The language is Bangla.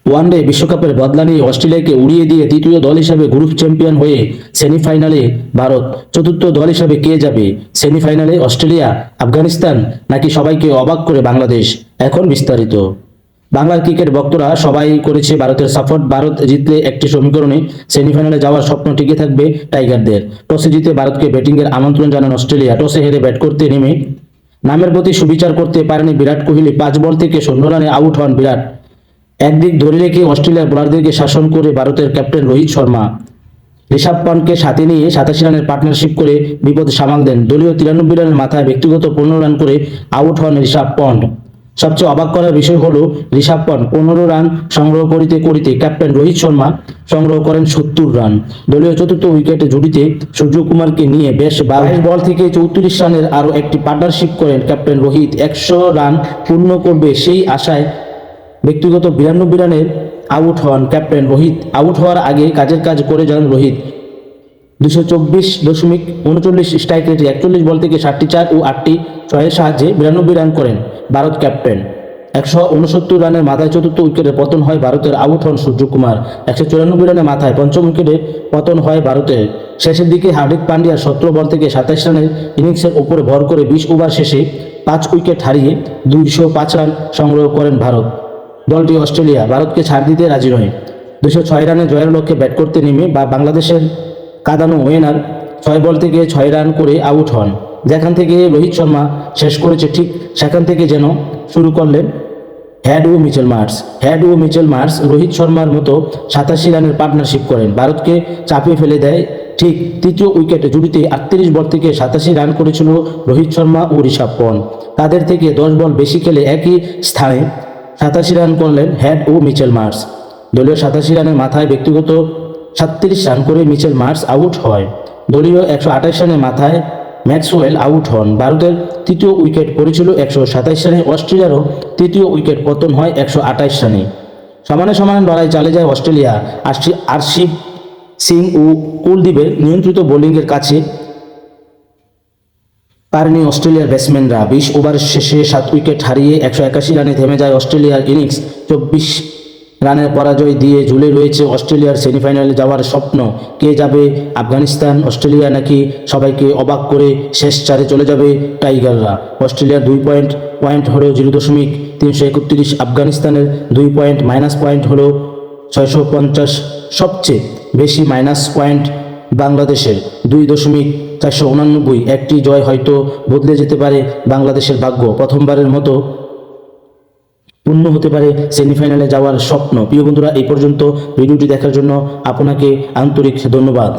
ওয়ানডে বিশ্বকাপের বদলা নিয়ে অস্ট্রেলিয়াকে উড়িয়ে দিয়ে তৃতীয় দল হিসেবে গ্রুপ চ্যাম্পিয়ন হয়ে সেমিফাইনালে ভারত, চতুর্থ দল হিসেবে কে যাবে সেমিফাইনালে? অস্ট্রেলিয়া, আফগানিস্তান নাকি সবাইকে অবাক করে বাংলাদেশ? এখন বিস্তারিত। বাংলার ক্রিকেট ভক্তরা সবাই করেছে ভারতের সাপোর্ট। ভারত জিতলে একটি সমীকরণে সেমিফাইনালে যাওয়ার স্বপ্ন টিকে থাকবে টাইগারদের। টসে জিতে ভারতকে ব্যাটিংয়ের আমন্ত্রণ জানান অস্ট্রেলিয়া। টসে হেরে ব্যাট করতে নেমে নামের প্রতি সুবিচার করতে পারেনি বিরাট কোহলি। 5 বল থেকে 16 রানে আউট হন বিরাট। একদিক ধরে রেখে অস্ট্রেলিয়ার বোলারদেরকে শাসন করে ভারতের ক্যাপ্টেন রোহিত শর্মা ঋষভ পন্থকে সাথে নিয়ে 87 রানের পার্টনারশিপ করে বিপদ সামাল দেন। দলীয় 93 রানের মাথায় ব্যক্তিগত 15 রান করে আউট হন ঋষভ পন্থ। সবচেয়ে অবাক করার বিষয় হলো ঋষভ পন্থ 15 রান সংগ্রহ করিতে করিতে ক্যাপ্টেন রোহিত শর্মা সংগ্রহ করেন 70 রান। দলীয় চতুর্থ উইকেটে জুটিতে সূর্যকুমারকে নিয়ে বেশ 22 বল থেকে 34 রানের আরও একটি পার্টনারশিপ করেন ক্যাপ্টেন রোহিত। 100 রান পূর্ণ করবে সেই আশায় ব্যক্তিগত 92 রানের আউট হন ক্যাপ্টেন রোহিত। আউট হওয়ার আগে কাজের কাজ করে যান রোহিত। 224.39 স্ট্রাইক রেটে 41 বল থেকে 7টি 4 ও 8টি 6-এর সাহায্যে 92 রান করেন ভারত ক্যাপ্টেন। 169 রানের মাথায় চতুর্থ উইকেটে পতন হয় ভারতের। আউট হন সূর্যকুমার। 194 রানের মাথায় পঞ্চম উইকেটে পতন হয় ভারতের। শেষের দিকে হার্দিক পান্ডিয়া 17 বল থেকে 27 রানের ইনিংসের উপরে ভর করে 20 ওভার শেষে 5 উইকেট হারিয়ে 205 রান সংগ্রহ করেন ভারত। দলটি অস্ট্রেলিয়া ভারতকে ছাড় দিতে রাজি নয়। 206 রানে জয়ের লক্ষ্যে ব্যাট করতে নেমে বাংলাদেশের কাদানো ওয়েনার 6 বল থেকে 6 রান করে আউট হন। যেখান থেকে রোহিত শর্মা শেষ করেছে ঠিক সেখান থেকে যেন শুরু করলেন হেড ও মিচেল মার্শ রোহিত শর্মার মতো 87 রানের পার্টনারশিপ করেন। ভারতকে চাপিয়ে ফেলে দেয় ঠিক তৃতীয় উইকেটে জুটিতে 38 বল থেকে 87 রান করেছিল রোহিত শর্মা ও ঋষভ পন্থ। তাদের থেকে 10 বল বেশি খেলে একই স্থানে 87 রান করলেন হেড ও মিচেল মার্শ। দলীয় 87 রানের মাথায় ব্যক্তিগত 37 রান করে মিচেল মার্শ আউট হয়। দলীয় 128 রানের মাথায় ম্যাক্সওয়েল আউট হন। ভারতের তৃতীয় উইকেট পড়েছিল 127 রানে। অস্ট্রেলিয়ারও তৃতীয় উইকেট পতন হয় 128 রানে। সমানে সমানে লড়াই চালিয়ে যায় অস্ট্রেলিয়া। আরশিব সিং ও কুলদীপের নিয়ন্ত্রিত বোলিংয়ের কাছে পারেনি অস্ট্রেলিয়ার ব্যাটসম্যানরা। 20 ওভার শেষে 7 উইকেট হারিয়ে 181 রানে থেমে যায় অস্ট্রেলিয়ার ইনিংস। 24 রানের পরাজয় দিয়ে ঝুলে রয়েছে অস্ট্রেলিয়ার সেমিফাইনালে যাওয়ার স্বপ্ন। কে যাবে, আফগানিস্তান, অস্ট্রেলিয়া নাকি সবাইকে অবাক করে শেষ 4-এ চলে যাবে টাইগাররা? অস্ট্রেলিয়ার 2 পয়েন্ট হলো 0.331। আফগানিস্তানের 2 পয়েন্ট, মাইনাস পয়েন্ট হলো 650। সবচেয়ে বেশি মাইনাস পয়েন্ট বাংলাদেশের 2.489। একটি জয় হয়তো বদলে যেতে পারে বাংলাদেশের ভাগ্য। প্রথমবারের মতো পূর্ণ হতে পারে সেমিফাইনালে যাওয়ার স্বপ্ন। প্রিয় বন্ধুরা, এই পর্যন্ত ভিডিওটি দেখার জন্য আপনাকে আন্তরিক ধন্যবাদ।